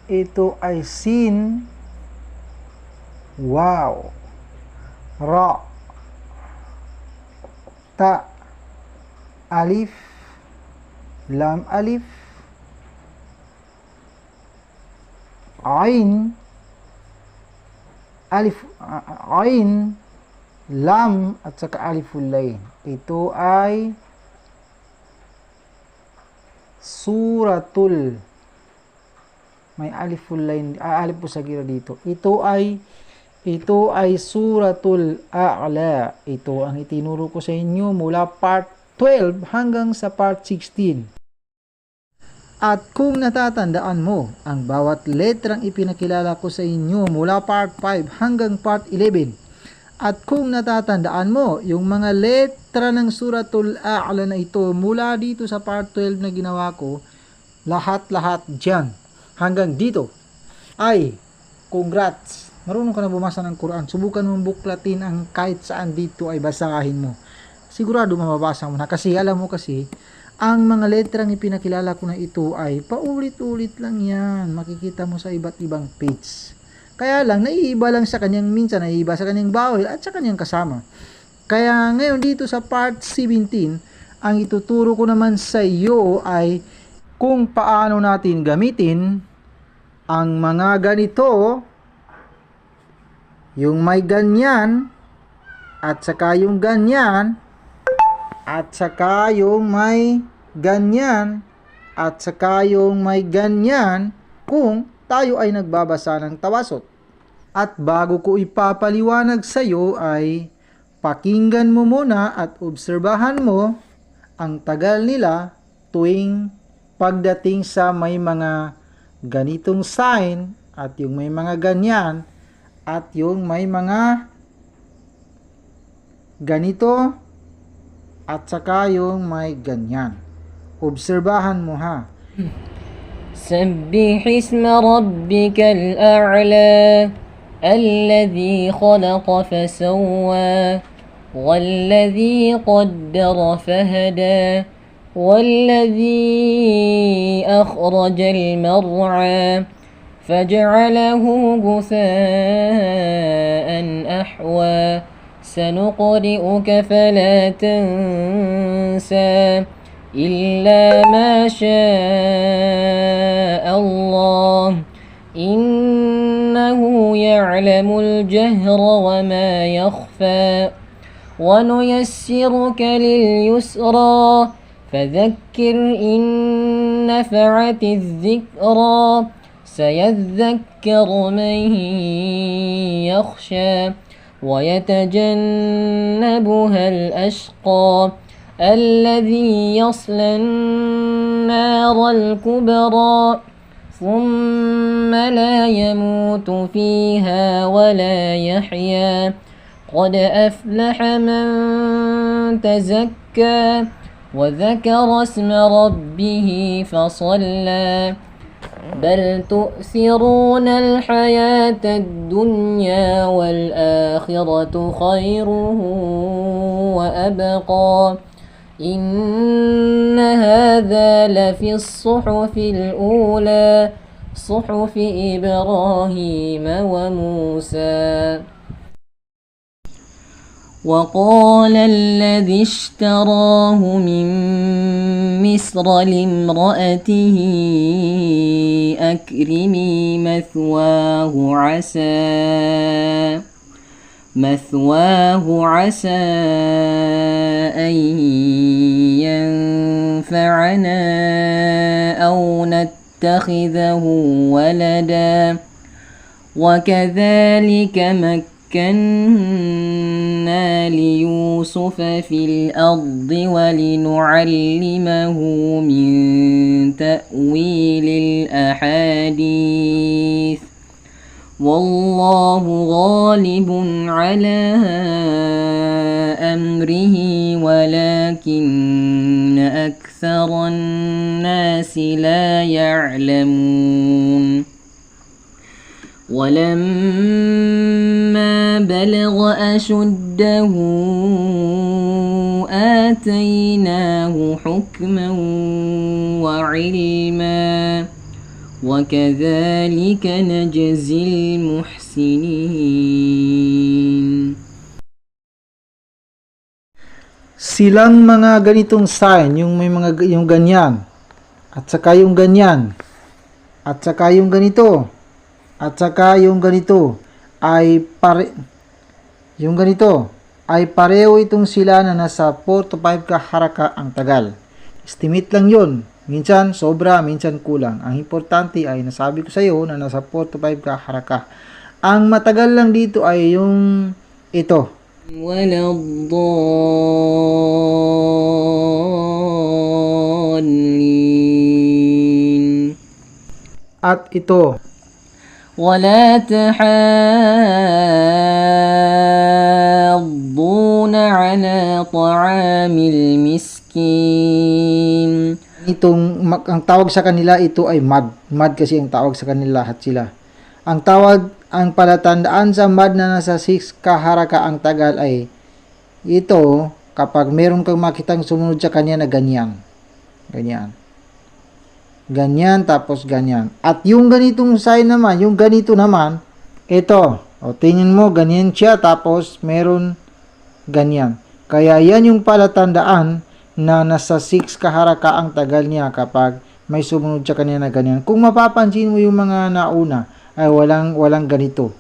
ito ay sin, waw, ra, ta, alif, lam alif, ain, alif, ain, lam, at saka aliful lain. Ito ay suratul, may aliful lain, alif po sa gira dito. Ito ay suratul a'la. Ito ang itinuro ko sa inyo mula part 12 hanggang sa part 16. At kung natatandaan mo, ang bawat letrang ipinakilala ko sa inyo mula part 5 hanggang part 11, at kung natatandaan mo, yung mga letra ng suratul a'la na ito mula dito sa part 12 na ginawa ko, lahat-lahat dyan hanggang dito ay congrats. Marunong ka na bumasa ng Quran. Subukan mong buklatin ang kahit saan dito ay basahin mo. Sigurado mababasa mo na, kasi alam mo kasi ang mga letrang ipinakilala ko na ito ay paulit-ulit lang yan. Makikita mo sa iba't ibang page. Kaya lang, naiiba lang sa kanyang, minsan naiiba sa kanyang bawel at sa kanyang kasama. Kaya ngayon dito sa part 17, ang ituturo ko naman sa iyo ay kung paano natin gamitin ang mga ganito, yung may ganyan, at saka yung ganyan, at saka yung may ganyan, at saka yung may ganyan, kung tayo ay nagbabasa ng tawasot. At bago ko ipapaliwanag sa iyo ay pakinggan mo muna at obserbahan mo ang tagal nila tuwing pagdating sa may mga ganitong sign at yung may mga ganyan at yung may mga ganito at saka yung may ganyan. Obserbahan mo ha. سبح اسم ربك الأعلى الذي خلق فسوى والذي قدر فهدى والذي أخرج المرعى فجعله غثاء أحوى سنقرئك فلا تنسى إلا ما شاء الله إنه يعلم الجهر وما يخفى ونيسرك لليسرى فذكر إن نفعت الذكرى سيذكر من يخشى ويتجنبها الأشقى الذي يصلى النار الكبرى ثم لا يموت فيها ولا يحيا قد أفلح من تزكى وذكر اسم ربه فصلى بل تؤثرون الحياة الدنيا والآخرة خير وأبقى إن هذا لفي الصحف الأولى صحف إبراهيم وموسى وقال الذي اشتراه من مصر لامرأته أكرمي مثواه عسى أن ينفعنا أو نتخذه ولدا وكذلك مكنا ليوسف في الأرض ولنعلمه من تأويل الأحاديث والله غالب على أمره ولكن أكثر الناس لا يعلمون ولما بلغ أشده آتيناه حكما وعلما وكذلك نجزي المحسنين. Silang mga ganitong sign, yung may mga yung ganyan, at saka yung ganyan, at saka yung ganito, at saka yung ganito ay yung ganito ay pareho itong sila na nasa 4 to 5 ka haraka ang tagal. Estimate lang yun. Minsan sobra, minsan kulang. Ang importante ay nasabi ko sa iyo na nasa 4 to 5 ka haraka. Ang matagal lang dito ay yung ito. ولا الضالين. At ito. ولا تحاضون على طعام المسكين. Ang tawag sa kanila ito ay mad. Mad kasi ang tawag sa kanila, lahat sila. Ang palatandaan sa mad na nasa 6 kaharaka ang tagal ay ito kapag meron kang makitang sumunod sa kanya na ganyan. Ganyan. Ganyan tapos ganyan. At yung ganitong sign naman, yung ganito naman, ito. O tingin mo, ganyan siya tapos meron ganyan. Kaya yan yung palatandaan na nasa 6 kaharaka ang tagal niya kapag may sumunod sa kanya na ganyan. Kung mapapansin mo yung mga nauna, ay walang ganito.